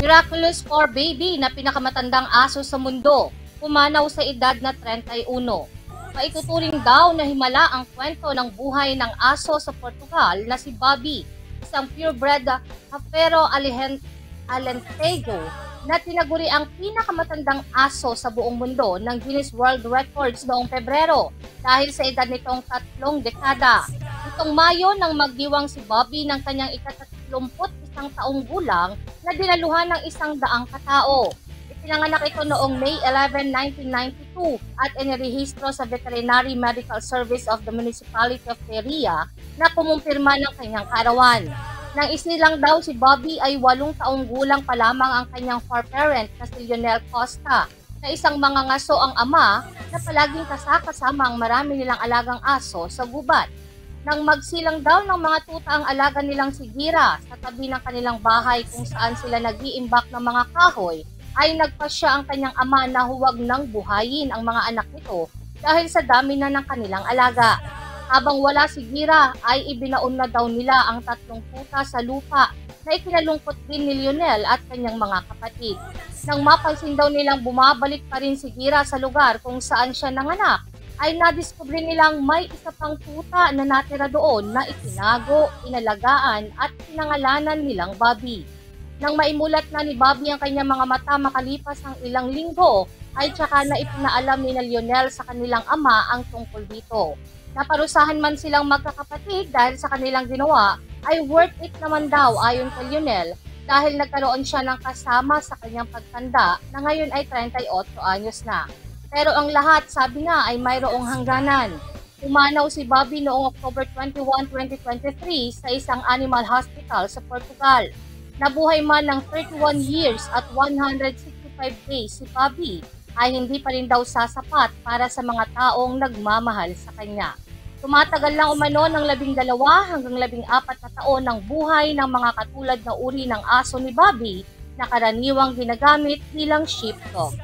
Miraculous Four Baby na pinakamatandang aso sa mundo, pumanaw sa edad na 31. Maituturing daw na himala ang kwento ng buhay ng aso sa Portugal na si Bobby, isang purebred Hafero Alentejo na tinaguri ang pinakamatandang aso sa buong mundo ng Guinness World Records noong Pebrero dahil sa edad nitong 3 dekada. Itong Mayo nang magdiwang si Bobby ng kanyang ika-31 taong gulang na dinaluhan ng 100 katao. Ipinanganak ito noong May 11, 1992 at inirehistro sa Veterinary Medical Service of the Municipality of Feria na kumumpirma ng kanyang kaarawan. Nang isnilang daw si Bobby ay 8 taong gulang pa lamang ang kanyang fur parent na si Lionel Costa, na isang mangangaso ang ama na palaging kasama ang marami nilang alagang aso sa gubat. Nang magsilang daw ng mga tuta ang alaga nilang si Gira sa tabi ng kanilang bahay kung saan sila nag-iimbak ng mga kahoy, ay nagpasya ang kanyang ama na huwag nang buhayin ang mga anak nito dahil sa dami na ng kanilang alaga. Habang wala si Gira ay ibinaon na daw nila ang 3 tuta sa lupa na ikinalungkot din ni Lionel at kanyang mga kapatid. Nang mapansin daw nilang bumabalik pa rin si Gira sa lugar kung saan siya nanganak, ay nadiskubre nilang may isa pang tuta na natira doon na itinago, inalagaan at pinangalanan nilang Bobby. Nang maimulat na ni Bobby ang kanyang mga mata makalipas ang ilang linggo, ay tsaka na ipinaalam ni Lionel sa kanilang ama ang tungkol dito. Naparusahan man silang magkakapatid dahil sa kanilang ginawa, ay worth it naman daw ayon kay Lionel dahil nagkaroon siya ng kasama sa kanyang pagtanda na ngayon ay 38 anyos na. Pero ang lahat, sabi nga, ay mayroong hangganan. Pumanaw si Bobby noong October 21, 2023 sa isang animal hospital sa Portugal. Nabuhay man ng 31 years at 165 days si Bobby, ay hindi pa rin daw sasapat para sa mga taong nagmamahal sa kanya. Tumatagal lang umano ng 12 hanggang 14 na taon ng buhay ng mga katulad na uri ng aso ni Bobby na karaniwang ginagamit bilang sheepdog.